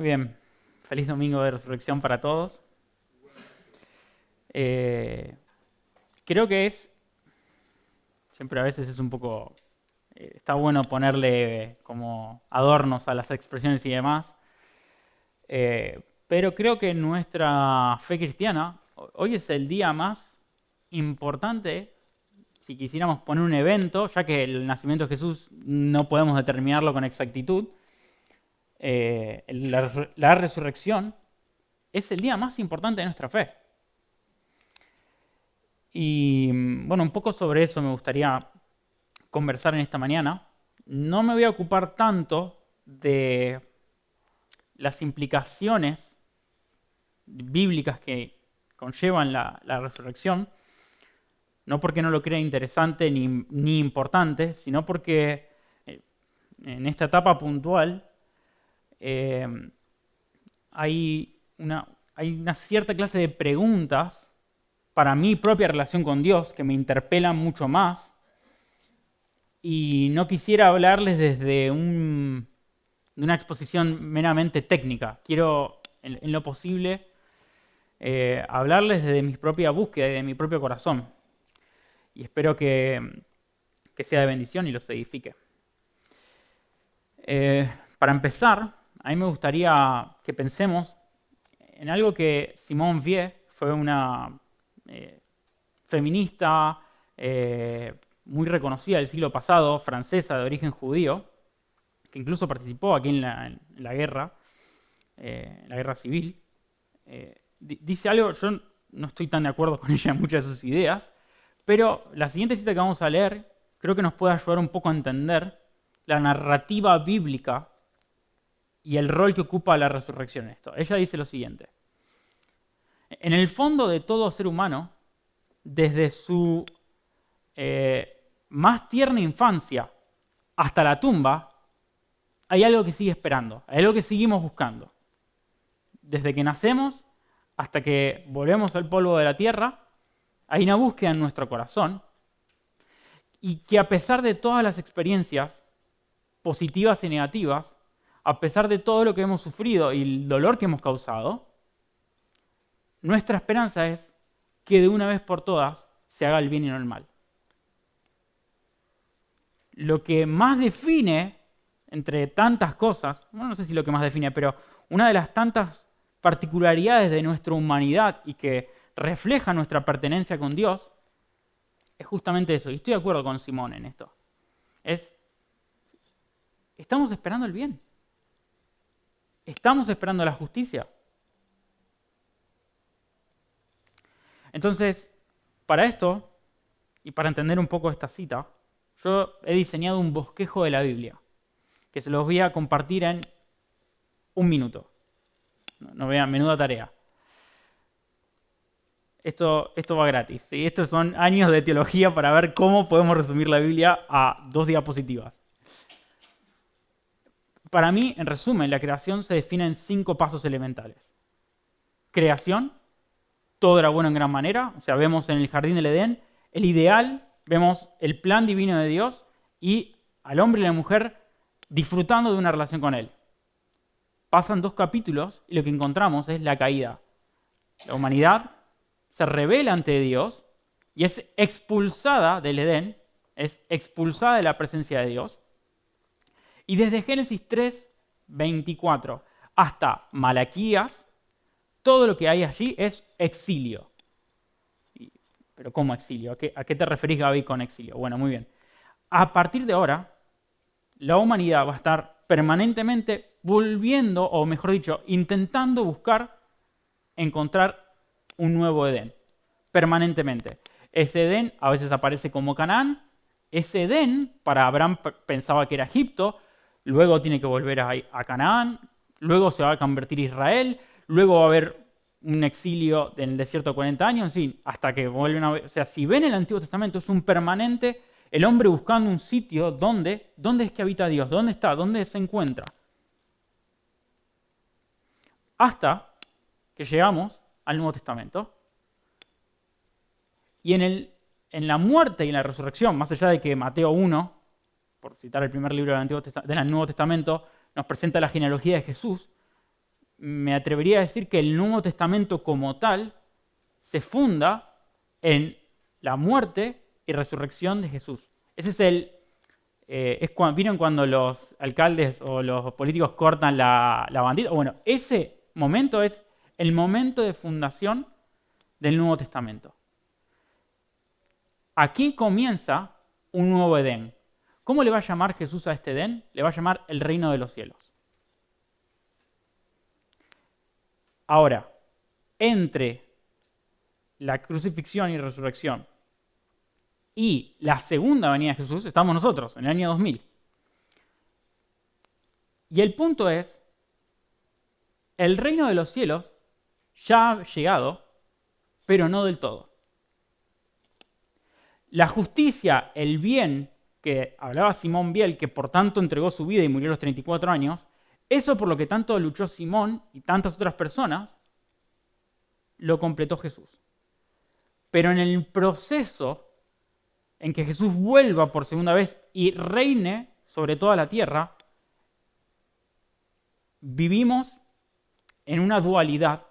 bien. Feliz domingo de resurrección para todos. Creo que siempre a veces es un poco, está bueno ponerle como adornos a las expresiones y demás, pero creo que en nuestra fe cristiana, hoy es el día más importante, si quisiéramos poner un evento, ya que el nacimiento de Jesús no podemos determinarlo con exactitud. La resurrección es el día más importante de nuestra fe. Y bueno, un poco sobre eso me gustaría conversar en esta mañana. No me voy a ocupar tanto de las implicaciones bíblicas que conllevan la resurrección, no porque no lo crea interesante ni importante, sino porque en esta etapa puntual hay una cierta clase de preguntas para mi propia relación con Dios que me interpelan mucho más, y no quisiera hablarles desde una exposición meramente técnica. Quiero, en lo posible, hablarles desde mi propia búsqueda y de mi propio corazón, y espero que sea de bendición y los edifique. Para empezar, a mí me gustaría que pensemos en algo que Simone Weil fue una feminista muy reconocida del siglo pasado, francesa de origen judío, que incluso participó aquí en la guerra civil. Dice algo, yo no estoy tan de acuerdo con ella en muchas de sus ideas, pero la siguiente cita que vamos a leer creo que nos puede ayudar un poco a entender la narrativa bíblica y el rol que ocupa la resurrección en esto. Ella dice lo siguiente: en el fondo de todo ser humano, desde su más tierna infancia hasta la tumba, hay algo que sigue esperando, hay algo que seguimos buscando. Desde que nacemos hasta que volvemos al polvo de la tierra, hay una búsqueda en nuestro corazón, y que a pesar de todas las experiencias positivas y negativas, a pesar de todo lo que hemos sufrido y el dolor que hemos causado, nuestra esperanza es que de una vez por todas se haga el bien y no el mal. Lo que más define, entre tantas cosas, bueno, no sé si lo que más define, pero una de las tantas particularidades de nuestra humanidad y que refleja nuestra pertenencia con Dios, es justamente eso. Y estoy de acuerdo con Simón en esto. Estamos esperando el bien. Estamos esperando la justicia. Entonces, para esto, y para entender un poco esta cita, yo he diseñado un bosquejo de la Biblia, que se los voy a compartir en 1 minuto. No vean, menuda tarea. Esto va gratis, ¿sí? Estos son años de teología para ver cómo podemos resumir la Biblia a 2 diapositivas. Para mí, en resumen, la creación se define en 5 pasos elementales. Creación, todo era bueno en gran manera, o sea, vemos en el jardín del Edén el ideal, vemos el plan divino de Dios y al hombre y a la mujer disfrutando de una relación con Él. Pasan 2 capítulos y lo que encontramos es la caída. La humanidad se rebela ante Dios y es expulsada del Edén, es expulsada de la presencia de Dios. Y desde Génesis 3:24 hasta Malaquías, todo lo que hay allí es exilio. ¿Pero cómo exilio? ¿A qué te referís, Gaby, con exilio? Bueno, muy bien. A partir de ahora, la humanidad va a estar permanentemente volviendo, o mejor dicho, intentando encontrar un nuevo Edén. Permanentemente. Ese Edén a veces aparece como Canaán. Ese Edén, para Abraham pensaba que era Egipto, luego tiene que volver a Canaán, luego se va a convertir Israel, luego va a haber un exilio en el desierto de 40 años, en fin, hasta que vuelven a ver. O sea, si ven el Antiguo Testamento, es un permanente, el hombre buscando un sitio ¿dónde es que habita Dios? ¿Dónde está? ¿Dónde se encuentra? Hasta que llegamos al Nuevo Testamento. Y en la muerte y en la resurrección, más allá de que Mateo 1, por citar el primer libro del Nuevo Testamento, nos presenta la genealogía de Jesús, me atrevería a decir que el Nuevo Testamento como tal se funda en la muerte y resurrección de Jesús. Ese es ¿vieron cuando los alcaldes o los políticos cortan la bandita? Bueno, ese momento es el momento de fundación del Nuevo Testamento. Aquí comienza un nuevo Edén. ¿Cómo le va a llamar Jesús a este Edén? Le va a llamar el reino de los cielos. Ahora, entre la crucifixión y resurrección y la segunda venida de Jesús, estamos nosotros, en el año 2000. Y el punto es, el reino de los cielos ya ha llegado, pero no del todo. La justicia, el bien que hablaba Simón Biel, que por tanto entregó su vida y murió a los 34 años, eso por lo que tanto luchó Simón y tantas otras personas, lo completó Jesús. Pero en el proceso en que Jesús vuelva por segunda vez y reine sobre toda la tierra, vivimos en una dualidad,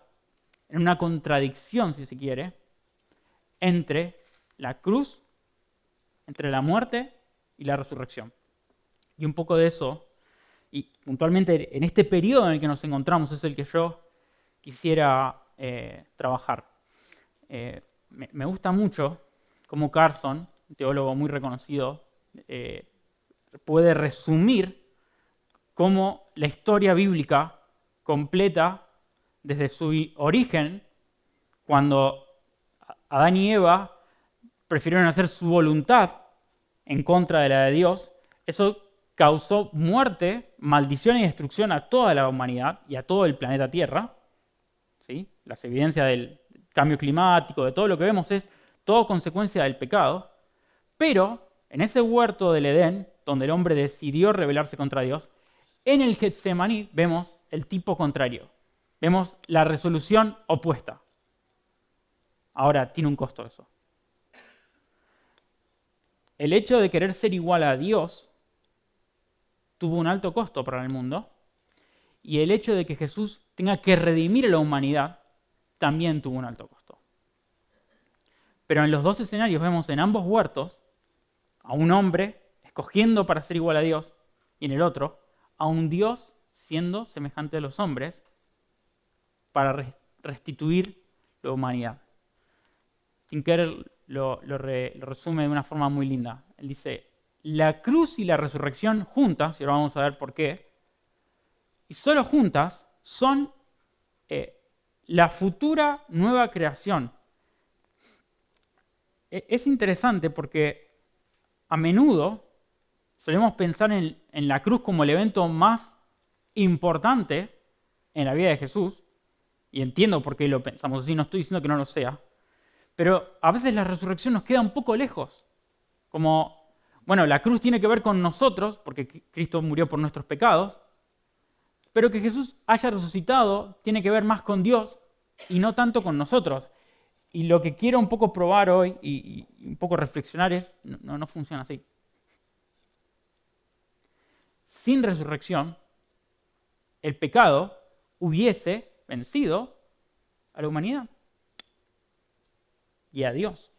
en una contradicción, si se quiere, entre la cruz, entre la muerte y la resurrección. Y un poco de eso, y puntualmente en este periodo en el que nos encontramos, es el que yo quisiera trabajar. Me gusta mucho cómo Carson, un teólogo muy reconocido, puede resumir cómo la historia bíblica completa desde su origen, cuando Adán y Eva prefirieron hacer su voluntad en contra de la de Dios, eso causó muerte, maldición y destrucción a toda la humanidad y a todo el planeta Tierra. ¿Sí? Las evidencias del cambio climático, de todo lo que vemos, es todo consecuencia del pecado. Pero en ese huerto del Edén, donde el hombre decidió rebelarse contra Dios, en el Getsemaní vemos el tipo contrario. Vemos la resolución opuesta. Ahora, tiene un costo eso. El hecho de querer ser igual a Dios tuvo un alto costo para el mundo, y el hecho de que Jesús tenga que redimir a la humanidad también tuvo un alto costo. Pero en los dos escenarios vemos en ambos huertos a un hombre escogiendo para ser igual a Dios, y en el otro a un Dios siendo semejante a los hombres para restituir la humanidad. Tinker lo resume de una forma muy linda. Él dice, la cruz y la resurrección juntas, y ahora vamos a ver por qué, y solo juntas son la futura nueva creación. Es interesante porque a menudo solemos pensar en la cruz como el evento más importante en la vida de Jesús, y entiendo por qué lo pensamos así, no estoy diciendo que no lo sea, pero a veces la resurrección nos queda un poco lejos. Como, bueno, la cruz tiene que ver con nosotros, porque Cristo murió por nuestros pecados, pero que Jesús haya resucitado tiene que ver más con Dios y no tanto con nosotros. Y lo que quiero un poco probar hoy y un poco reflexionar es, no funciona así. Sin resurrección, el pecado hubiese vencido a la humanidad y a Dios,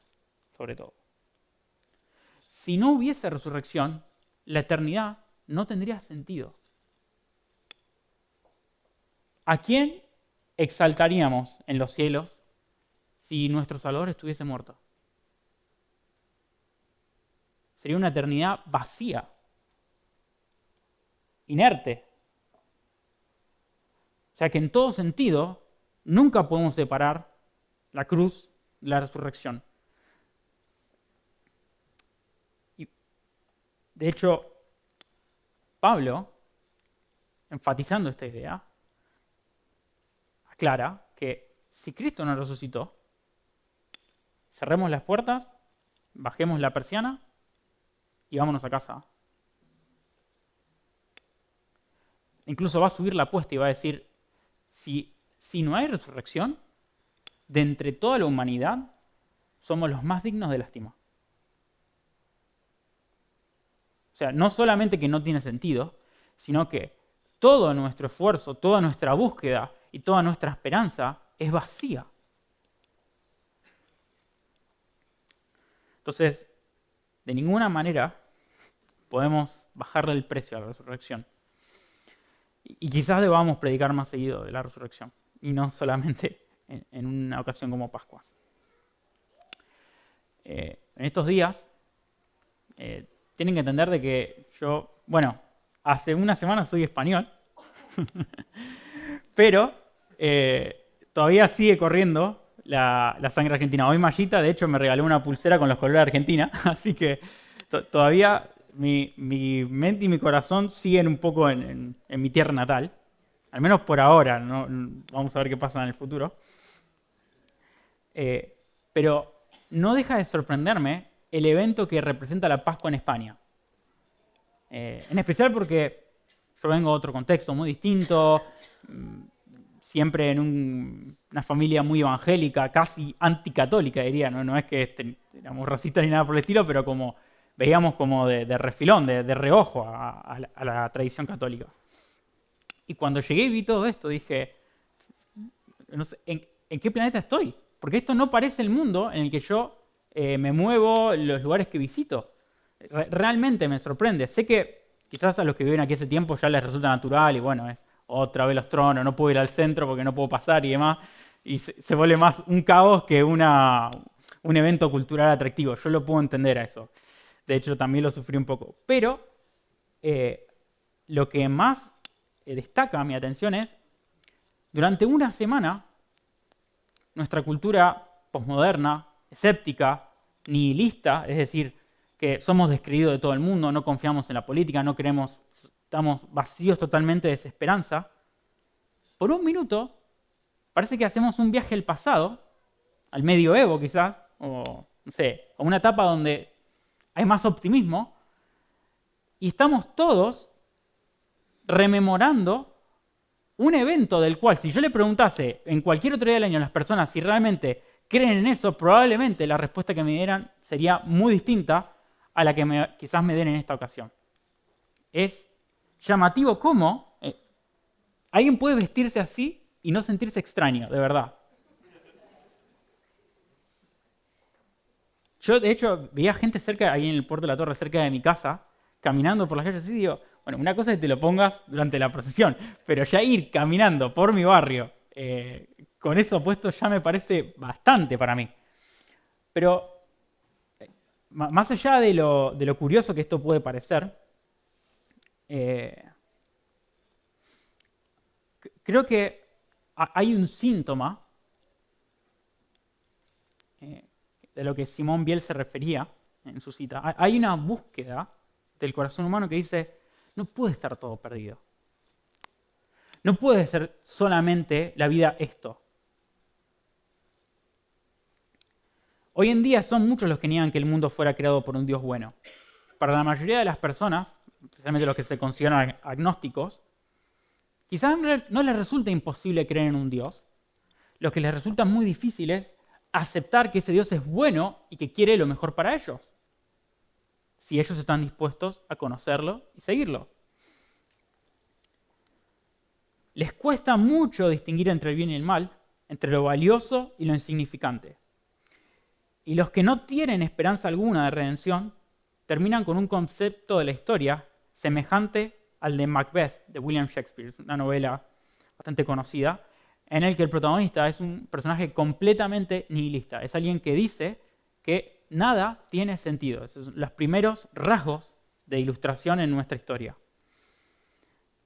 sobre todo. Si no hubiese resurrección, la eternidad no tendría sentido. ¿A quién exaltaríamos en los cielos si nuestro Salvador estuviese muerto? Sería una eternidad vacía, inerte. O sea que en todo sentido, nunca podemos separar la cruz de la resurrección. Y, de hecho, Pablo, enfatizando esta idea, aclara que si Cristo no resucitó, cerremos las puertas, bajemos la persiana y vámonos a casa. Incluso va a subir la apuesta y va a decir, si no hay resurrección, de entre toda la humanidad, somos los más dignos de lástima. O sea, no solamente que no tiene sentido, sino que todo nuestro esfuerzo, toda nuestra búsqueda y toda nuestra esperanza es vacía. Entonces, de ninguna manera podemos bajarle el precio a la resurrección. Y quizás debamos predicar más seguido de la resurrección, y no solamente en una ocasión como Pascua. En estos días, tienen que entender de que yo, hace una semana soy español, pero todavía sigue corriendo la sangre argentina. Hoy Mayita, de hecho, me regaló una pulsera con los colores de Argentina, así que todavía mi mente y mi corazón siguen un poco en mi tierra natal, al menos por ahora, ¿no? Vamos a ver qué pasa en el futuro. Pero no deja de sorprenderme el evento que representa la Pascua en España. En especial porque yo vengo de otro contexto muy distinto, siempre en una familia muy evangélica, casi anticatólica diría, no es que éramos racistas ni nada por el estilo, pero como veíamos como de refilón, de reojo a la tradición católica. Y cuando llegué y vi todo esto, dije, no sé, ¿en qué planeta estoy? Porque esto no parece el mundo en el que yo me muevo, los lugares que visito. Realmente me sorprende. Sé que quizás a los que viven aquí hace tiempo ya les resulta natural y bueno, es otra vez los tronos, no puedo ir al centro porque no puedo pasar y demás. Y se vuelve más un caos que un evento cultural atractivo. Yo lo puedo entender a eso. De hecho, también lo sufrí un poco. Pero lo que más destaca mi atención es, durante una semana, nuestra cultura posmoderna, escéptica, nihilista, es decir, que somos descreídos de todo el mundo, no confiamos en la política, no creemos, estamos vacíos totalmente de esperanza, por un minuto parece que hacemos un viaje al pasado, al medioevo quizás, o no sé, a una etapa donde hay más optimismo, y estamos todos rememorando un evento del cual, si yo le preguntase en cualquier otro día del año a las personas si realmente creen en eso, probablemente la respuesta que me dieran sería muy distinta a la que quizás me den en esta ocasión. Es llamativo cómo alguien puede vestirse así y no sentirse extraño, de verdad. Yo, de hecho, veía gente cerca, ahí en el Puerto de la Torre, cerca de mi casa, caminando por las calles así, y digo, bueno, una cosa es que te lo pongas durante la procesión, pero ya ir caminando por mi barrio con eso puesto ya me parece bastante para mí. Pero más allá de lo curioso que esto puede parecer, creo que hay un síntoma de lo que Simón Biel se refería en su cita. Hay una búsqueda del corazón humano que dice, no puede estar todo perdido. No puede ser solamente la vida esto. Hoy en día son muchos los que niegan que el mundo fuera creado por un Dios bueno. Para la mayoría de las personas, especialmente los que se consideran agnósticos, quizás no les resulta imposible creer en un Dios. Lo que les resulta muy difícil es aceptar que ese Dios es bueno y que quiere lo mejor para ellos, si ellos están dispuestos a conocerlo y seguirlo. Les cuesta mucho distinguir entre el bien y el mal, entre lo valioso y lo insignificante. Y los que no tienen esperanza alguna de redención terminan con un concepto de la historia semejante al de Macbeth, de William Shakespeare, una novela bastante conocida, en el que el protagonista es un personaje completamente nihilista. Es alguien que dice que nada tiene sentido. Esos son los primeros rasgos de ilustración en nuestra historia.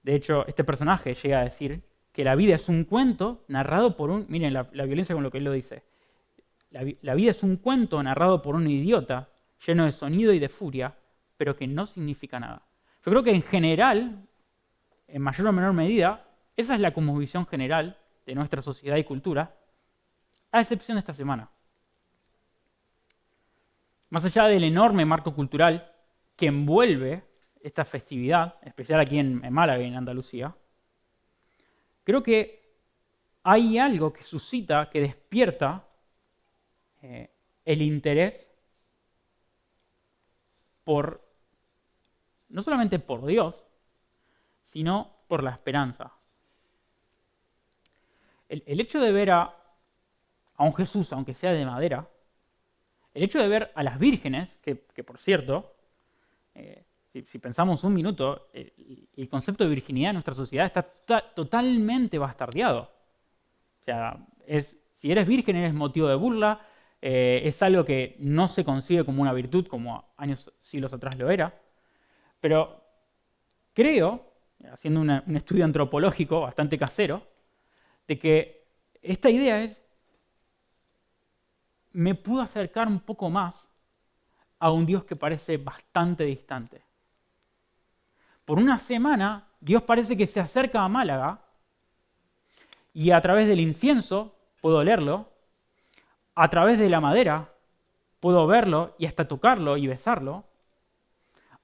De hecho, este personaje llega a decir que la vida es un cuento narrado por un... Miren la violencia con lo que él lo dice. La vida es un cuento narrado por un idiota, lleno de sonido y de furia, pero que no significa nada. Yo creo que en general, en mayor o menor medida, esa es la cosmovisión general de nuestra sociedad y cultura, a excepción de esta semana. Más allá del enorme marco cultural que envuelve esta festividad, en especial aquí en Málaga y en Andalucía, creo que hay algo que suscita, que despierta el interés no solamente por Dios, sino por la esperanza. El hecho de ver a un Jesús, aunque sea de madera, el hecho de ver a las vírgenes, que por cierto, si pensamos un minuto, el concepto de virginidad en nuestra sociedad está totalmente bastardeado. O sea, si eres virgen eres motivo de burla, es algo que no se concibe como una virtud, como siglos atrás lo era. Pero creo, haciendo un estudio antropológico bastante casero, de que esta idea me pudo acercar un poco más a un Dios que parece bastante distante. Por una semana, Dios parece que se acerca a Málaga y a través del incienso puedo olerlo, a través de la madera puedo verlo y hasta tocarlo y besarlo,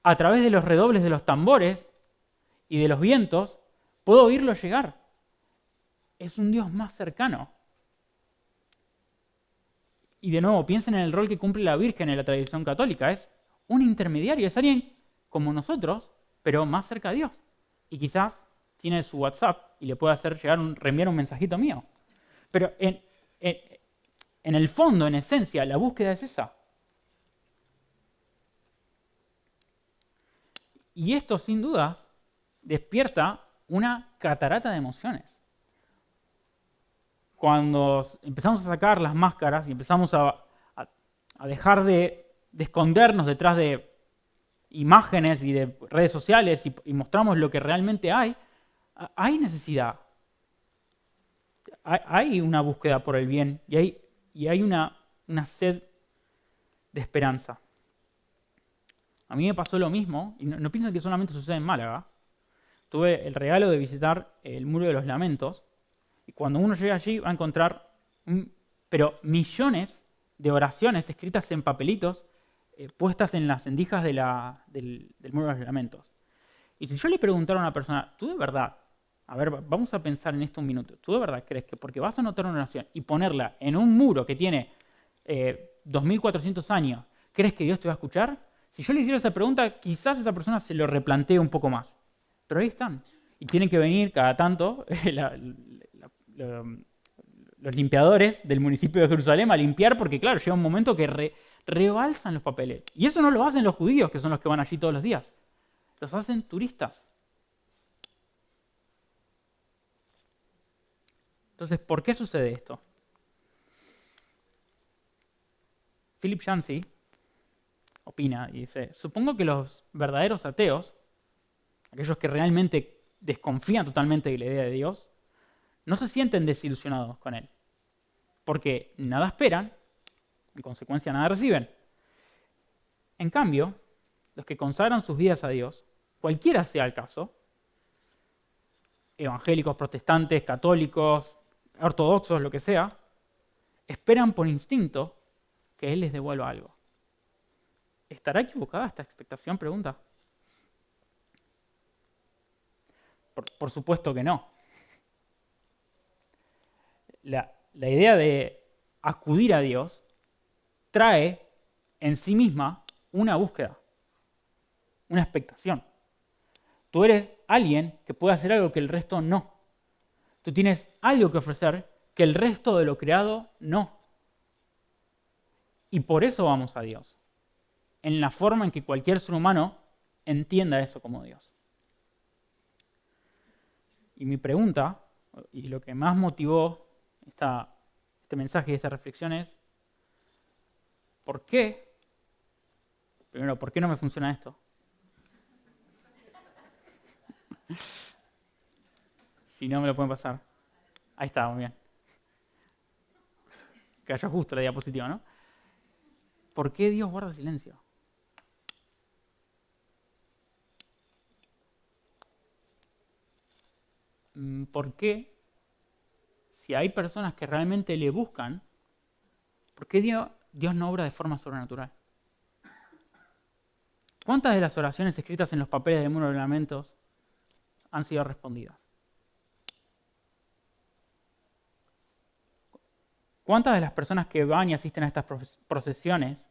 a través de los redobles de los tambores y de los vientos puedo oírlo llegar. Es un Dios más cercano. Y de nuevo, piensen en el rol que cumple la Virgen en la tradición católica. Es un intermediario, es alguien como nosotros, pero más cerca a Dios. Y quizás tiene su WhatsApp y le puede hacer llegar reenviar un mensajito mío. Pero en el fondo, en esencia, la búsqueda es esa. Y esto, sin dudas, despierta una catarata de emociones. Cuando empezamos a sacar las máscaras y empezamos a dejar de escondernos detrás de imágenes y de redes sociales y mostramos lo que realmente hay necesidad. Hay una búsqueda por el bien y hay una sed de esperanza. A mí me pasó lo mismo, y no piensen que solamente sucede en Málaga. Tuve el regalo de visitar el Muro de los Lamentos, y cuando uno llega allí va a encontrar pero millones de oraciones escritas en papelitos puestas en las endijas del Muro de los Lamentos. Y si yo le preguntara a una persona, ¿tú de verdad, a ver, vamos a pensar en esto un minuto, ¿tú de verdad crees que porque vas a anotar una oración y ponerla en un muro que tiene 2400 años, crees que Dios te va a escuchar? Si yo le hiciera esa pregunta, quizás esa persona se lo replantee un poco más. Pero ahí están. Y tienen que venir cada tanto los limpiadores del municipio de Jerusalén a limpiar porque, claro, llega un momento que rebalsan los papeles. Y eso no lo hacen los judíos, que son los que van allí todos los días. Los hacen turistas. Entonces, ¿por qué sucede esto? Philip Yancey opina y dice, supongo que los verdaderos ateos, aquellos que realmente desconfían totalmente de la idea de Dios, no se sienten desilusionados con él, porque nada esperan, en consecuencia nada reciben. En cambio, los que consagran sus vidas a Dios, cualquiera sea el caso, evangélicos, protestantes, católicos, ortodoxos, lo que sea, esperan por instinto que Él les devuelva algo. ¿Estará equivocada esta expectación? Pregunta. Por supuesto que no. La idea de acudir a Dios trae en sí misma una búsqueda, una expectación. Tú eres alguien que puede hacer algo que el resto no. Tú tienes algo que ofrecer que el resto de lo creado no. Y por eso vamos a Dios, en la forma en que cualquier ser humano entienda eso como Dios. Y mi pregunta, y lo que más motivó este mensaje y esta reflexión es, ¿por qué? Primero, ¿por qué no me funciona esto? Si no me lo pueden pasar. Ahí está, muy bien. Que haya justo la diapositiva, ¿no? ¿Por qué Dios guarda silencio? ¿Por qué, si hay personas que realmente le buscan, por qué Dios no obra de forma sobrenatural? ¿Cuántas de las oraciones escritas en los papeles del Muro de los Lamentos han sido respondidas? ¿Cuántas de las personas que van y asisten a estas procesiones,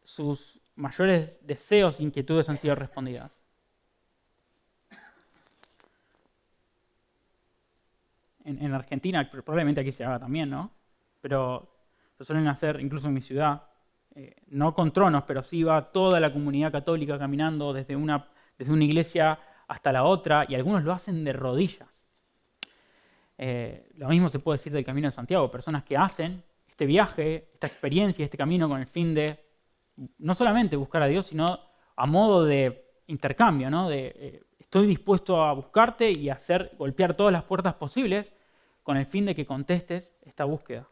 sus mayores deseos e inquietudes han sido respondidas? en Argentina, probablemente aquí se haga también, ¿no? Pero se suelen hacer, incluso en mi ciudad, no con tronos, pero sí va toda la comunidad católica caminando desde una iglesia hasta la otra, y algunos lo hacen de rodillas. Lo mismo se puede decir del Camino de Santiago, personas que hacen este viaje, esta experiencia, este camino con el fin de no solamente buscar a Dios, sino a modo de intercambio, ¿no? Estoy dispuesto a buscarte y a golpear todas las puertas posibles con el fin de que contestes esta búsqueda.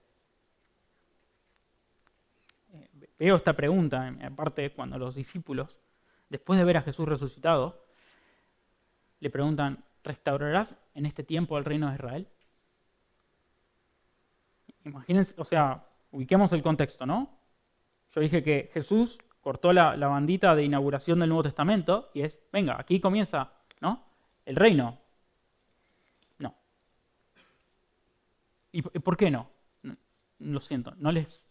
Veo esta pregunta, aparte cuando los discípulos, después de ver a Jesús resucitado, le preguntan, ¿restaurarás en este tiempo el reino de Israel? Imagínense, o sea, ubiquemos el contexto, ¿no? Yo dije que Jesús cortó la bandita de inauguración del Nuevo Testamento y es, venga, aquí comienza, ¿no? El reino. No. ¿Y por qué no? Lo siento, no les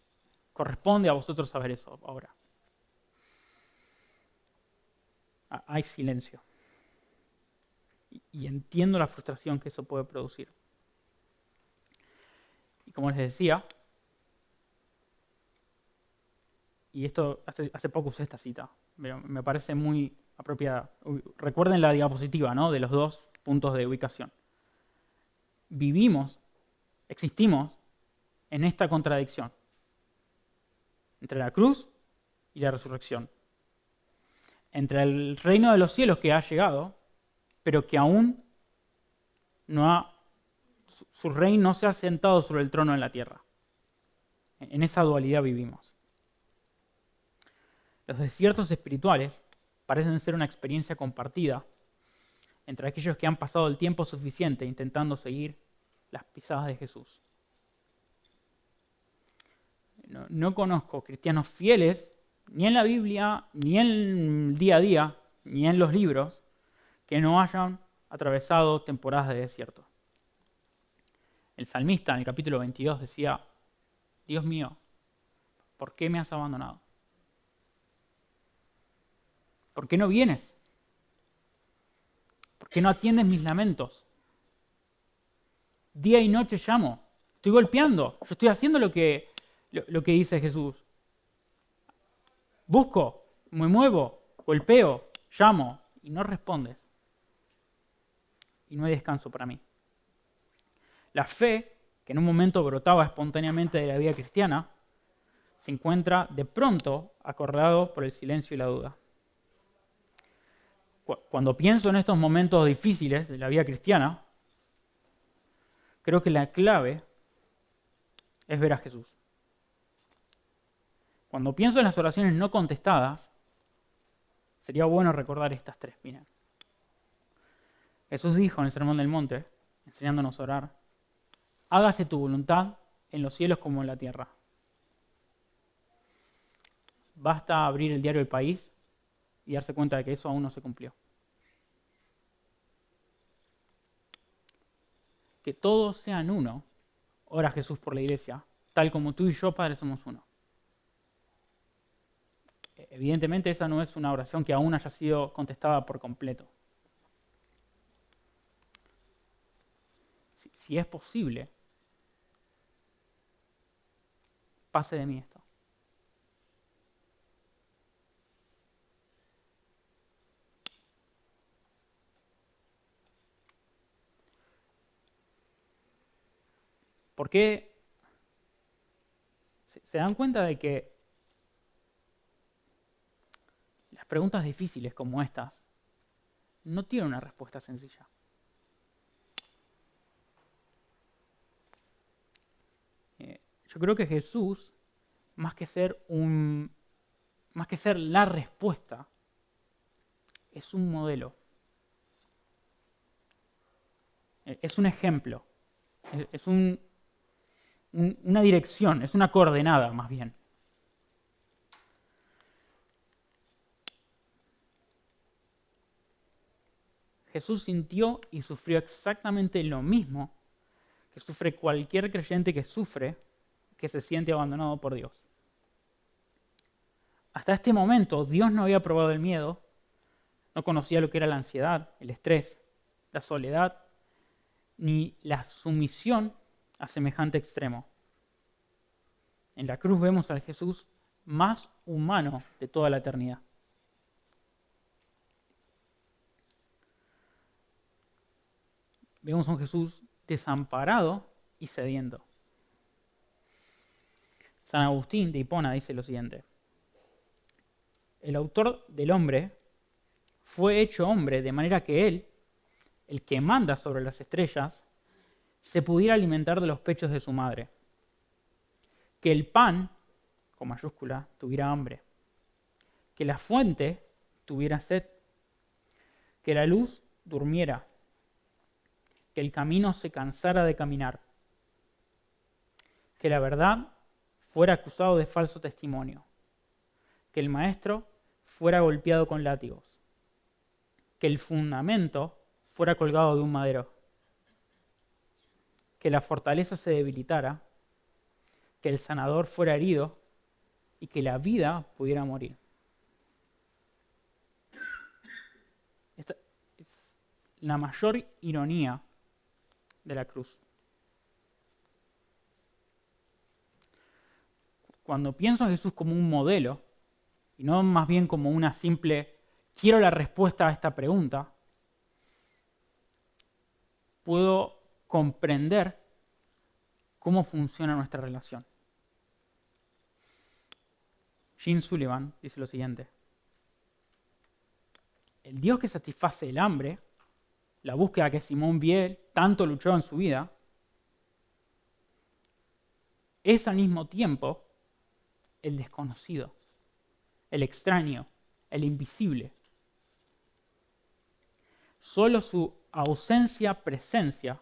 corresponde a vosotros saber eso ahora. Hay silencio. Y entiendo la frustración que eso puede producir. Y como les decía, y esto hace poco usé esta cita, pero me parece muy apropiada. Recuerden la diapositiva, ¿no? De los 2 puntos de ubicación. Existimos en esta contradicción entre la cruz y la resurrección. Entre el reino de los cielos que ha llegado, pero que aún su rey no se ha sentado sobre el trono en la tierra. En esa dualidad vivimos. Los desiertos espirituales parecen ser una experiencia compartida entre aquellos que han pasado el tiempo suficiente intentando seguir las pisadas de Jesús. No conozco cristianos fieles, ni en la Biblia, ni en el día a día, ni en los libros, que no hayan atravesado temporadas de desierto. El salmista en el capítulo 22 decía, Dios mío, ¿por qué me has abandonado? ¿Por qué no vienes? ¿Por qué no atiendes mis lamentos? Día y noche llamo, estoy golpeando, yo estoy haciendo lo que dice Jesús. Busco, me muevo, golpeo, llamo y no respondes. Y no hay descanso para mí. La fe, que en un momento brotaba espontáneamente de la vida cristiana, se encuentra de pronto acorralado por el silencio y la duda. Cuando pienso en estos momentos difíciles de la vida cristiana, creo que la clave es ver a Jesús. Cuando pienso en las oraciones no contestadas, sería bueno recordar estas 3. Miren. Jesús dijo en el Sermón del Monte, enseñándonos a orar, hágase tu voluntad en los cielos como en la tierra. Basta abrir el diario El País y darse cuenta de que eso aún no se cumplió. Que todos sean uno, ora Jesús por la iglesia, tal como tú y yo, Padre, somos uno. Evidentemente esa no es una oración que aún haya sido contestada por completo. Si es posible, pase de mí esto. ¿Por qué? ¿Se dan cuenta de que las preguntas difíciles como estas no tienen una respuesta sencilla? Yo creo que Jesús, más que ser la respuesta, es un modelo. Es un ejemplo. Es una dirección, es una coordenada más bien. Jesús sintió y sufrió exactamente lo mismo que sufre cualquier creyente que se siente abandonado por Dios. Hasta este momento, Dios no había probado el miedo, no conocía lo que era la ansiedad, el estrés, la soledad ni la sumisión a semejante extremo. En la cruz vemos al Jesús más humano de toda la eternidad. Vemos a un Jesús desamparado y sediento. San Agustín de Hipona dice lo siguiente: el autor del hombre fue hecho hombre de manera que él, el que manda sobre las estrellas, se pudiera alimentar de los pechos de su madre. Que el pan, con mayúscula, tuviera hambre. Que la fuente tuviera sed. Que la luz durmiera. Que el camino se cansara de caminar. Que la verdad fuera acusado de falso testimonio. Que el maestro fuera golpeado con látigos. Que el fundamento fuera colgado de un madero. Que la fortaleza se debilitara. Que el sanador fuera herido y que la vida pudiera morir. Esta es la mayor ironía de la cruz. Cuando pienso en Jesús como un modelo, y no más bien como una simple, quiero la respuesta a esta pregunta, puedo comprender cómo funciona nuestra relación. Gene Sullivan dice lo siguiente: el Dios que satisface el hambre, la búsqueda que Simón Biel tanto luchó en su vida, es al mismo tiempo el desconocido, el extraño, el invisible. Solo su ausencia-presencia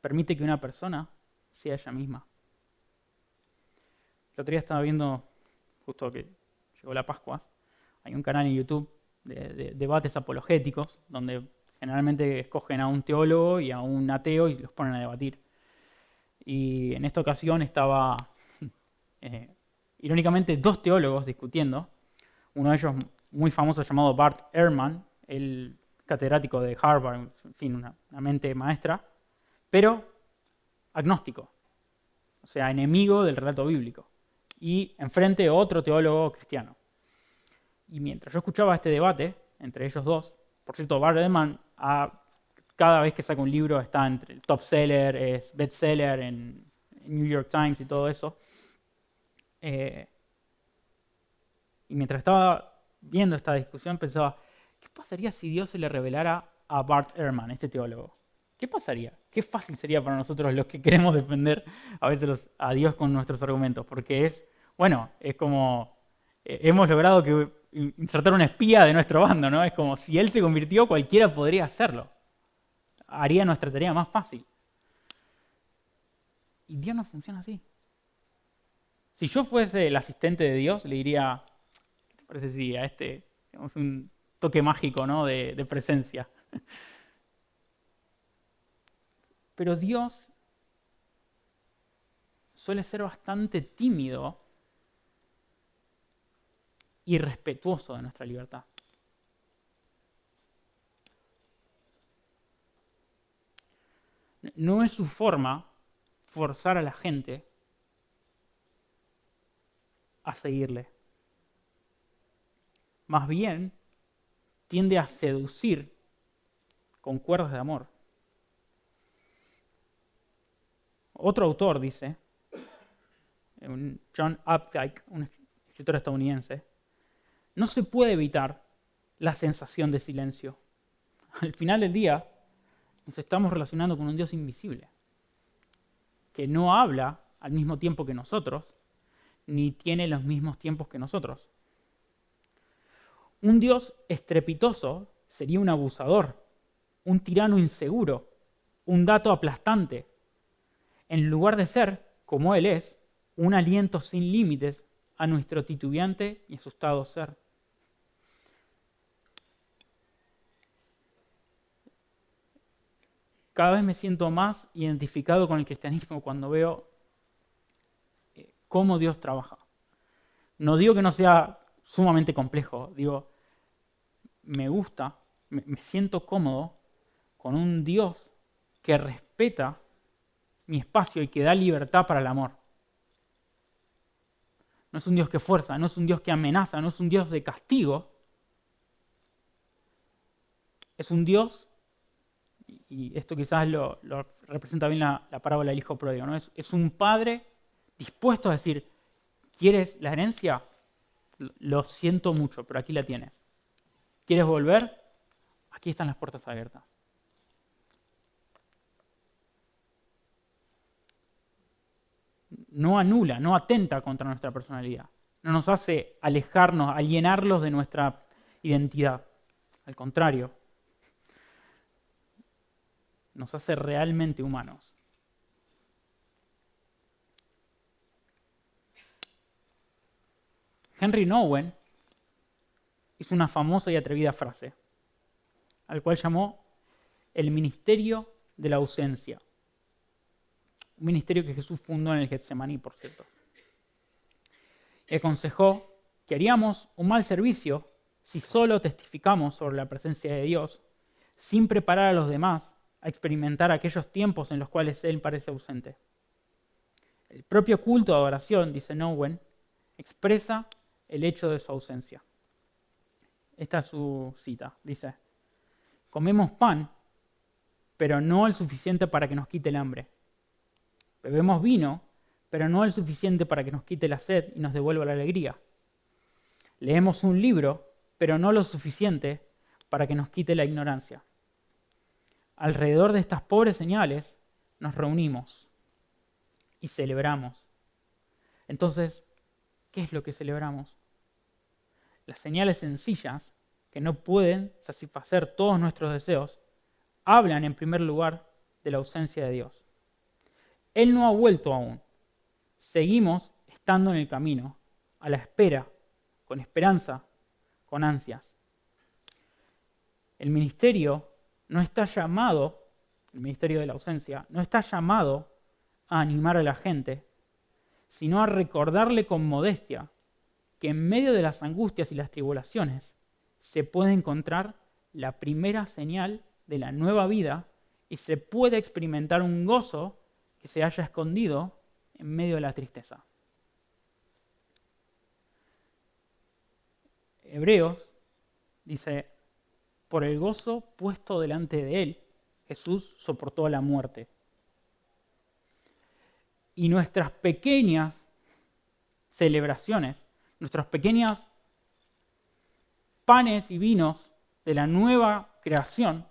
permite que una persona sea ella misma. El otro día estaba viendo, justo que llegó la Pascua, hay un canal en YouTube de debates apologéticos, donde generalmente escogen a un teólogo y a un ateo y los ponen a debatir. Y en esta ocasión estaba, irónicamente, dos teólogos discutiendo. Uno de ellos muy famoso llamado Bart Ehrman, el catedrático de Harvard, en fin, una mente maestra, pero agnóstico, o sea, enemigo del relato bíblico. Y enfrente otro teólogo cristiano. Y mientras yo escuchaba este debate entre ellos dos, por cierto, Bart Ehrman, cada vez que saca un libro está entre el top seller, es bestseller en New York Times y todo eso. Y mientras estaba viendo esta discusión pensaba, ¿qué pasaría si Dios se le revelara a Bart Ehrman, este teólogo? ¿Qué pasaría? Qué fácil sería para nosotros los que queremos defender a veces a Dios con nuestros argumentos, porque es como hemos logrado insertar un espía de nuestro bando, ¿no? Es como si él se convirtió, cualquiera podría hacerlo. Haría nuestra tarea más fácil. Y Dios no funciona así. Si yo fuese el asistente de Dios, le diría, ¿qué te parece si a tenemos un toque mágico, ¿no? de presencia? Pero Dios suele ser bastante tímido y respetuoso de nuestra libertad. No es su forma forzar a la gente a seguirle. Más bien, tiende a seducir con cuerdas de amor. Otro autor dice, John Updike, un escritor estadounidense, no se puede evitar la sensación de silencio. Al final del día, nos estamos relacionando con un Dios invisible, que no habla al mismo tiempo que nosotros, ni tiene los mismos tiempos que nosotros. Un Dios estrepitoso sería un abusador, un tirano inseguro, un dato aplastante, en lugar de ser, como Él es, un aliento sin límites a nuestro titubeante y asustado ser. Cada vez me siento más identificado con el cristianismo cuando veo cómo Dios trabaja. No digo que no sea sumamente complejo, digo, me gusta, me siento cómodo con un Dios que respeta mi espacio y que da libertad para el amor. No es un Dios que fuerza, no es un Dios que amenaza, no es un Dios de castigo. Es un Dios, y esto quizás lo representa bien la parábola del hijo pródigo, ¿no? Es un padre dispuesto a decir, ¿quieres la herencia? Lo siento mucho, pero aquí la tienes. ¿Quieres volver? Aquí están las puertas abiertas. No anula, no atenta contra nuestra personalidad. No nos hace alejarnos, alienarlos de nuestra identidad. Al contrario, nos hace realmente humanos. Henry Nouwen hizo una famosa y atrevida frase, al cual llamó el ministerio de la ausencia. Un ministerio que Jesús fundó en el Getsemaní, por cierto. Y aconsejó que haríamos un mal servicio si solo testificamos sobre la presencia de Dios, sin preparar a los demás a experimentar aquellos tiempos en los cuales Él parece ausente. El propio culto de adoración, dice Nouwen, expresa el hecho de su ausencia. Esta es su cita. Dice, comemos pan, pero no el suficiente para que nos quite el hambre. Bebemos vino, pero no el suficiente para que nos quite la sed y nos devuelva la alegría. Leemos un libro, pero no lo suficiente para que nos quite la ignorancia. Alrededor de estas pobres señales nos reunimos y celebramos. Entonces, ¿qué es lo que celebramos? Las señales sencillas, que no pueden satisfacer todos nuestros deseos, hablan en primer lugar de la ausencia de Dios. Él no ha vuelto aún. Seguimos estando en el camino, a la espera, con esperanza, con ansias. El ministerio no está llamado, el ministerio de la ausencia, no está llamado a animar a la gente, sino a recordarle con modestia que en medio de las angustias y las tribulaciones se puede encontrar la primera señal de la nueva vida y se puede experimentar un gozo que se haya escondido en medio de la tristeza. Hebreos dice, por el gozo puesto delante de él, Jesús soportó la muerte. Y nuestras pequeñas celebraciones, nuestros pequeños panes y vinos de la nueva creación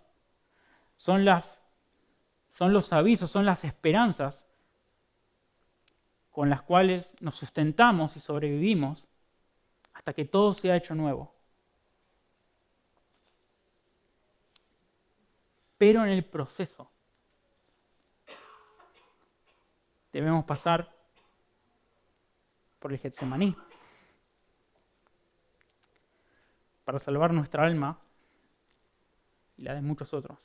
son los avisos, son las esperanzas con las cuales nos sustentamos y sobrevivimos hasta que todo sea hecho nuevo. Pero en el proceso debemos pasar por el Getsemaní para salvar nuestra alma y la de muchos otros.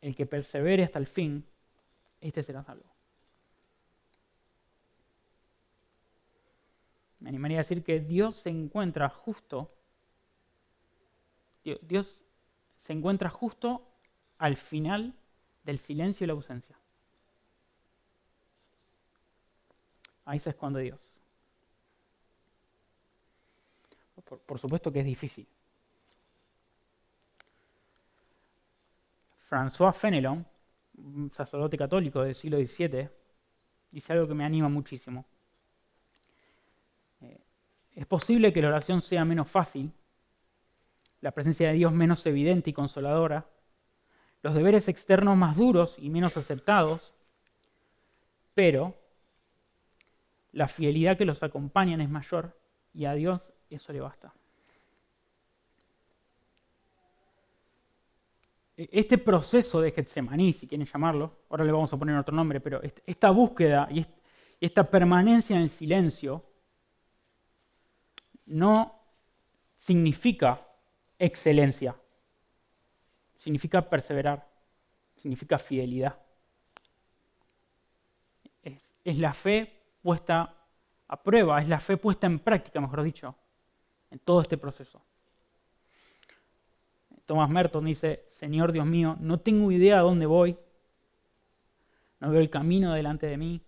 El que persevere hasta el fin, este será salvo. Me animaría a decir que Dios se encuentra justo al final del silencio y la ausencia. Ahí se esconde Dios. Por supuesto que es difícil. François Fenelon, un sacerdote católico del siglo XVII, dice algo que me anima muchísimo. Es posible que la oración sea menos fácil, la presencia de Dios menos evidente y consoladora, los deberes externos más duros y menos aceptados, pero la fidelidad que los acompañan es mayor y a Dios eso le basta. Este proceso de Getsemaní, si quieren llamarlo, ahora le vamos a poner otro nombre, pero esta búsqueda y esta permanencia en el silencio no significa excelencia, significa perseverar, significa fidelidad. Es la fe puesta a prueba, es la fe puesta en práctica, mejor dicho, en todo este proceso. Thomas Merton dice, Señor Dios mío, no tengo idea a dónde voy, no veo el camino delante de mí,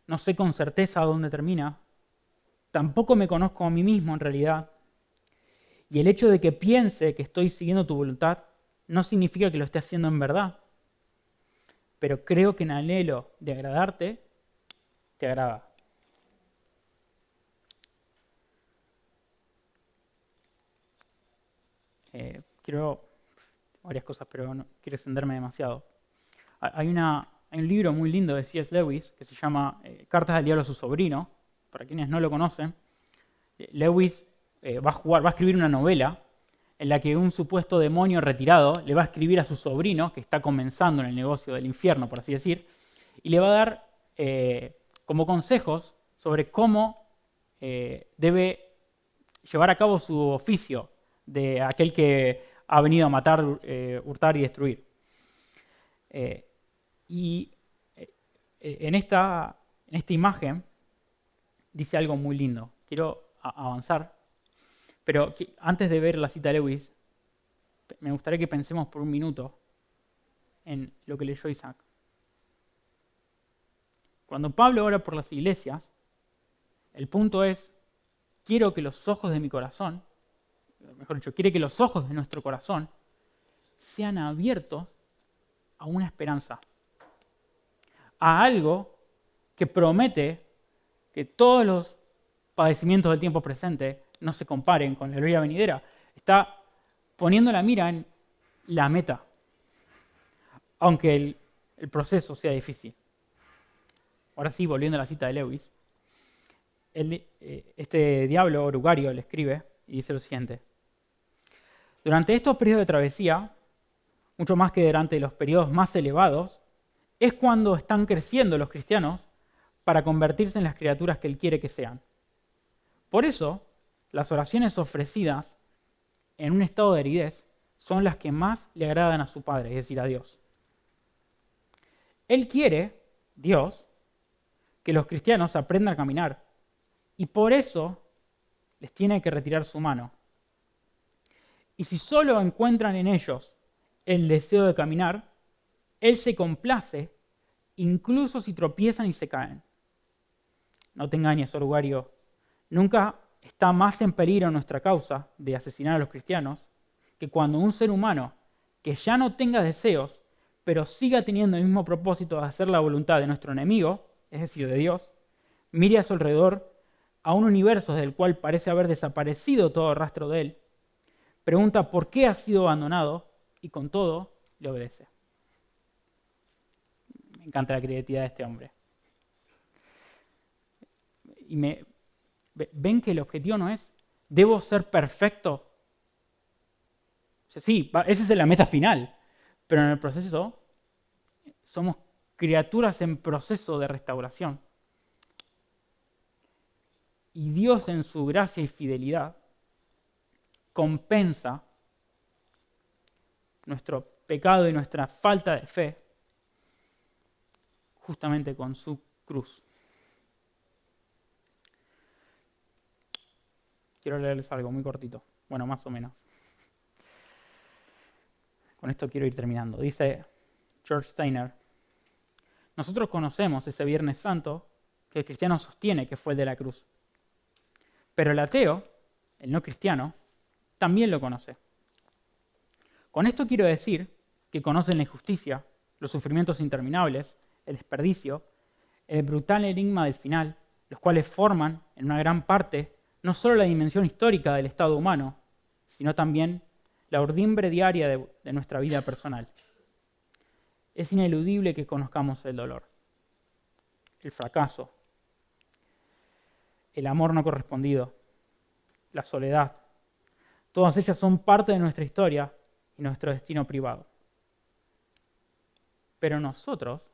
no sé con certeza a dónde termina, tampoco me conozco a mí mismo en realidad, y el hecho de que piense que estoy siguiendo tu voluntad no significa que lo esté haciendo en verdad, pero creo que en anhelo de agradarte, te agrada. Quiero varias cosas, pero no quiero extenderme demasiado. Hay un libro muy lindo de C.S. Lewis que se llama Cartas del Diablo a su sobrino. Para quienes no lo conocen, Lewis va a escribir una novela en la que un supuesto demonio retirado le va a escribir a su sobrino, que está comenzando en el negocio del infierno, por así decir, y le va a dar como consejos sobre cómo debe llevar a cabo su oficio de aquel que ha venido a matar, hurtar y destruir. En esta imagen dice algo muy lindo. Quiero avanzar, pero antes de ver la cita de Lewis, me gustaría que pensemos por un minuto en lo que leyó Isaac. Cuando Pablo ora por las iglesias, el punto es, quiero que los ojos de mi corazón, mejor dicho, quiere que los ojos de nuestro corazón sean abiertos a una esperanza, a algo que promete que todos los padecimientos del tiempo presente no se comparen con la gloria venidera. Está poniendo la mira en la meta, aunque el proceso sea difícil. Ahora sí, volviendo a la cita de Lewis, este diablo orugario le escribe y dice lo siguiente: durante estos periodos de travesía, mucho más que durante los periodos más elevados, es cuando están creciendo los cristianos para convertirse en las criaturas que Él quiere que sean. Por eso, las oraciones ofrecidas en un estado de aridez son las que más le agradan a su Padre, es decir, a Dios. Él quiere, Dios, que los cristianos aprendan a caminar, y por eso les tiene que retirar su mano. Y si solo encuentran en ellos el deseo de caminar, Él se complace, incluso si tropiezan y se caen. No te engañes, orugario, nunca está más en peligro nuestra causa de asesinar a los cristianos que cuando un ser humano que ya no tenga deseos, pero siga teniendo el mismo propósito de hacer la voluntad de nuestro enemigo, es decir, de Dios, mire a su alrededor a un universo del cual parece haber desaparecido todo rastro de Él, pregunta por qué ha sido abandonado y con todo le obedece. Me encanta la creatividad de este hombre. Y ven que el objetivo no es, debo ser perfecto. O sea, sí, esa es la meta final, pero en el proceso somos criaturas en proceso de restauración. Y Dios en su gracia y fidelidad compensa nuestro pecado y nuestra falta de fe justamente con su cruz. Quiero leerles algo muy cortito, bueno, más o menos. Con esto quiero ir terminando. Dice George Steiner: nosotros conocemos ese Viernes Santo que el cristiano sostiene que fue el de la cruz. Pero el ateo, el no cristiano, también lo conoce. Con esto quiero decir que conocen la injusticia, los sufrimientos interminables, el desperdicio, el brutal enigma del final, los cuales forman, en una gran parte, no solo la dimensión histórica del estado humano, sino también la urdimbre diaria de nuestra vida personal. Es ineludible que conozcamos el dolor, el fracaso, el amor no correspondido, la soledad. Todas ellas son parte de nuestra historia y nuestro destino privado. Pero nosotros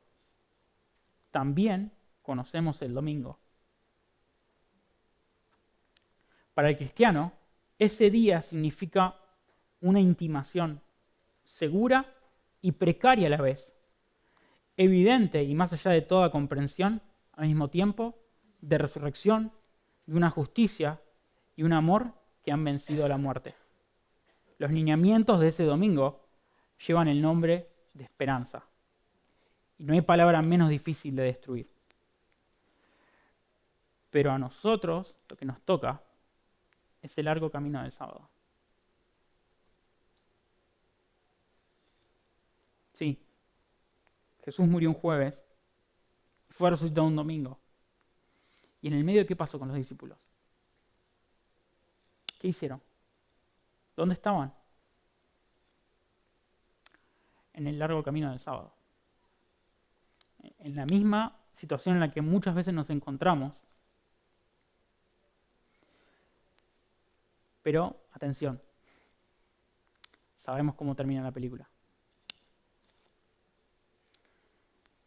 también conocemos el domingo. Para el cristiano, ese día significa una intimación segura y precaria a la vez, evidente y más allá de toda comprensión, al mismo tiempo, de resurrección, de una justicia y un amor que han vencido a la muerte. Los lineamientos de ese domingo llevan el nombre de esperanza. Y no hay palabra menos difícil de destruir. Pero a nosotros lo que nos toca es el largo camino del sábado. Sí, Jesús murió un jueves y fue resucitado un domingo. ¿Y en el medio qué pasó con los discípulos? ¿Qué hicieron? ¿Dónde estaban? En el largo camino del sábado. En la misma situación en la que muchas veces nos encontramos. Pero, atención, sabemos cómo termina la película.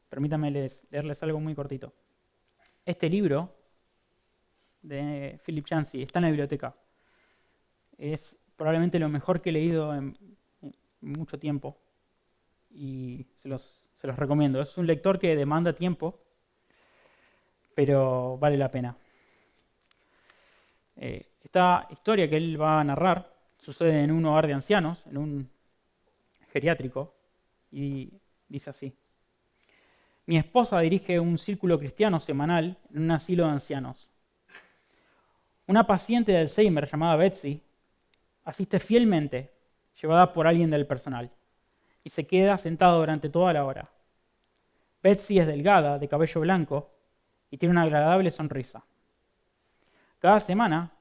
Permítanme leerles algo muy cortito. Este libro de Philip Yancey está en la biblioteca. Es probablemente lo mejor que he leído en mucho tiempo y se los recomiendo. Es un lector que demanda tiempo, pero vale la pena. Esta historia que él va a narrar sucede en un hogar de ancianos, en un geriátrico, y dice así. Mi esposa dirige un círculo cristiano semanal en un asilo de ancianos. Una paciente de Alzheimer llamada Betsy asiste fielmente, llevada por alguien del personal, y se queda sentada durante toda la hora. Betsy es delgada, de cabello blanco, y tiene una agradable sonrisa. Cada semana,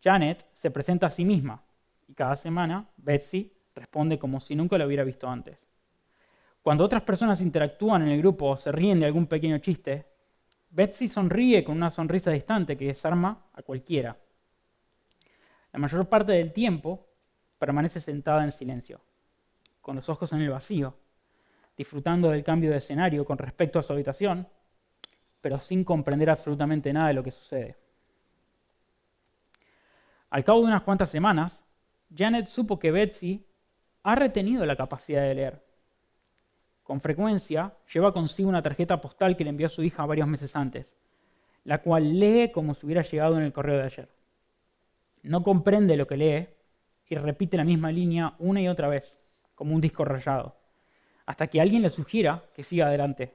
Janet se presenta a sí misma, y cada semana Betsy responde como si nunca lo hubiera visto antes. Cuando otras personas interactúan en el grupo o se ríen de algún pequeño chiste, Betsy sonríe con una sonrisa distante que desarma a cualquiera. La mayor parte del tiempo permanece sentada en silencio, con los ojos en el vacío, disfrutando del cambio de escenario con respecto a su habitación, pero sin comprender absolutamente nada de lo que sucede. Al cabo de unas cuantas semanas, Janet supo que Betsy ha retenido la capacidad de leer. Con frecuencia, lleva consigo una tarjeta postal que le envió a su hija varios meses antes, la cual lee como si hubiera llegado en el correo de ayer. No comprende lo que lee y repite la misma línea una y otra vez, como un disco rayado, hasta que alguien le sugiera que siga adelante.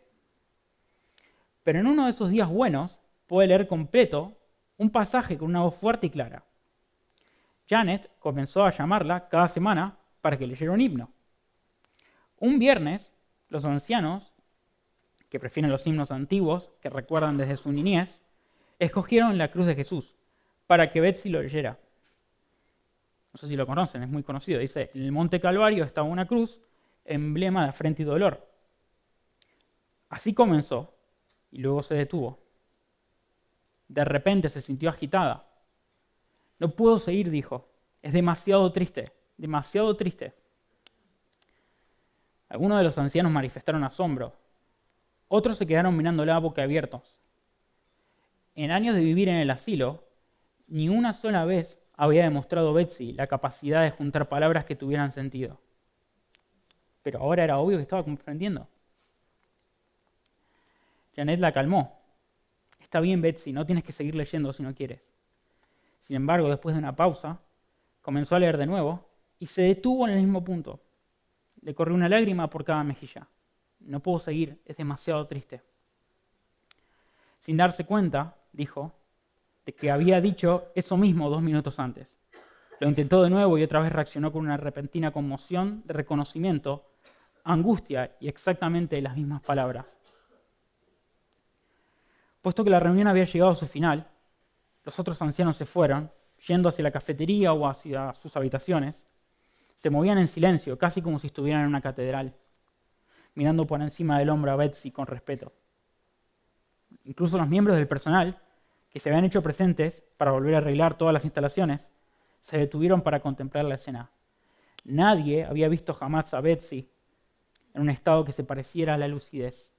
Pero en uno de esos días buenos, puede leer completo un pasaje con una voz fuerte y clara. Janet comenzó a llamarla cada semana para que leyera un himno. Un viernes, los ancianos, que prefieren los himnos antiguos, que recuerdan desde su niñez, escogieron la cruz de Jesús para que Betsy lo leyera. No sé si lo conocen, es muy conocido. Dice, en el Monte Calvario estaba una cruz, emblema de afrenta y dolor. Así comenzó, y luego se detuvo. De repente se sintió agitada. No puedo seguir, dijo. Es demasiado triste, demasiado triste. Algunos de los ancianos manifestaron asombro. Otros se quedaron mirándola boquiabiertos. En años de vivir en el asilo, ni una sola vez había demostrado Betsy la capacidad de juntar palabras que tuvieran sentido. Pero ahora era obvio que estaba comprendiendo. Janet la calmó. Está bien, Betsy, no tienes que seguir leyendo si no quieres. Sin embargo, después de una pausa, comenzó a leer de nuevo y se detuvo en el mismo punto. Le corrió una lágrima por cada mejilla. No puedo seguir, es demasiado triste. Sin darse cuenta, dijo, de que había dicho eso mismo 2 minutos antes. Lo intentó de nuevo y otra vez reaccionó con una repentina conmoción de reconocimiento, angustia y exactamente las mismas palabras. Puesto que la reunión había llegado a su final, los otros ancianos se fueron, yendo hacia la cafetería o hacia sus habitaciones. Se movían en silencio, casi como si estuvieran en una catedral, mirando por encima del hombro a Betsy con respeto. Incluso los miembros del personal, que se habían hecho presentes para volver a arreglar todas las instalaciones, se detuvieron para contemplar la escena. Nadie había visto jamás a Betsy en un estado que se pareciera a la lucidez.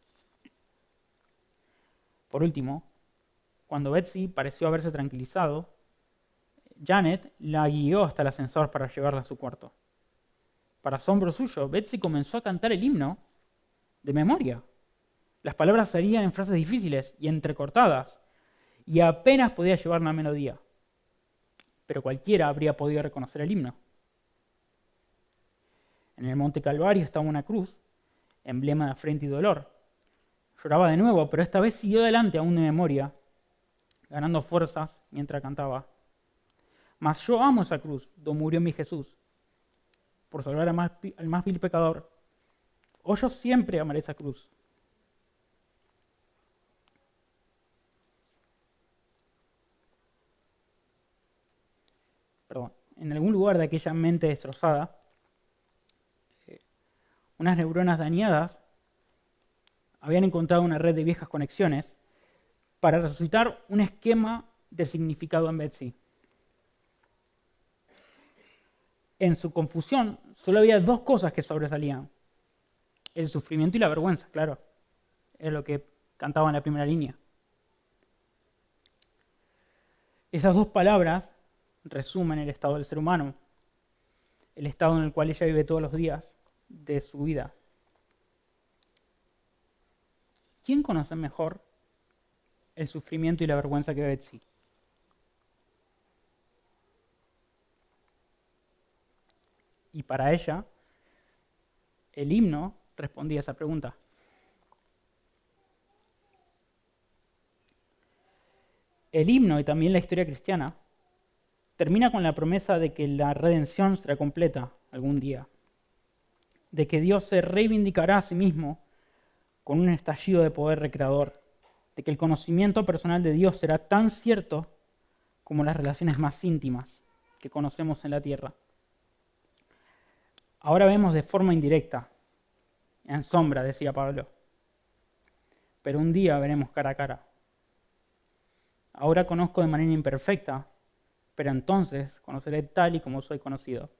Por último, cuando Betsy pareció haberse tranquilizado, Janet la guió hasta el ascensor para llevarla a su cuarto. Para asombro suyo, Betsy comenzó a cantar el himno de memoria. Las palabras salían en frases difíciles y entrecortadas, y apenas podía llevar una melodía. Pero cualquiera habría podido reconocer el himno. En el monte Calvario estaba una cruz, emblema de afrenta y dolor. Lloraba de nuevo, pero esta vez siguió adelante aún de memoria, ganando fuerzas mientras cantaba. Mas yo amo esa cruz, donde murió mi Jesús, por salvar al más vil pecador. O yo siempre amaré esa cruz. Perdón. En algún lugar de aquella mente destrozada, unas neuronas dañadas habían encontrado una red de viejas conexiones para resucitar un esquema de significado en Betsy. En su confusión, solo había dos cosas que sobresalían. El sufrimiento y la vergüenza, claro. Es lo que cantaba en la primera línea. Esas dos palabras resumen el estado del ser humano, el estado en el cual ella vive todos los días de su vida. ¿Quién conoce mejor el sufrimiento y la vergüenza que Betsy? Y para ella, el himno respondía a esa pregunta. El himno y también la historia cristiana termina con la promesa de que la redención será completa algún día, de que Dios se reivindicará a sí mismo con un estallido de poder recreador, de que el conocimiento personal de Dios será tan cierto como las relaciones más íntimas que conocemos en la tierra. Ahora vemos de forma indirecta, en sombra, decía Pablo, pero un día veremos cara a cara. Ahora conozco de manera imperfecta, pero entonces conoceré tal y como soy conocido.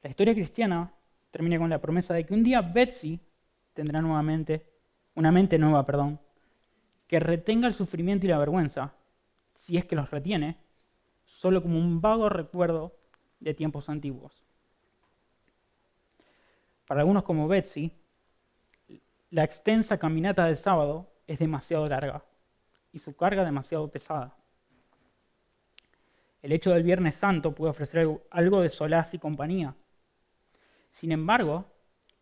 La historia cristiana termina con la promesa de que un día Betsy tendrá nuevamente una mente nueva, que retenga el sufrimiento y la vergüenza, si es que los retiene, solo como un vago recuerdo de tiempos antiguos. Para algunos como Betsy, la extensa caminata del sábado es demasiado larga y su carga demasiado pesada. El hecho del Viernes Santo puede ofrecer algo de solaz y compañía. Sin embargo,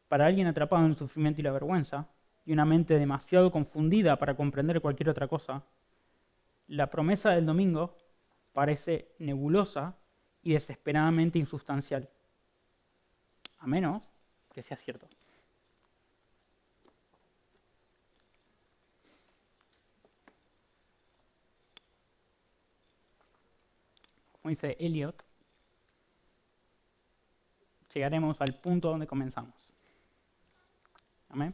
para alguien atrapado en el sufrimiento y la vergüenza, y una mente demasiado confundida para comprender cualquier otra cosa, la promesa del domingo parece nebulosa y desesperadamente insustancial, a menos que sea cierto. Como dice Eliot, llegaremos al punto donde comenzamos. Amén.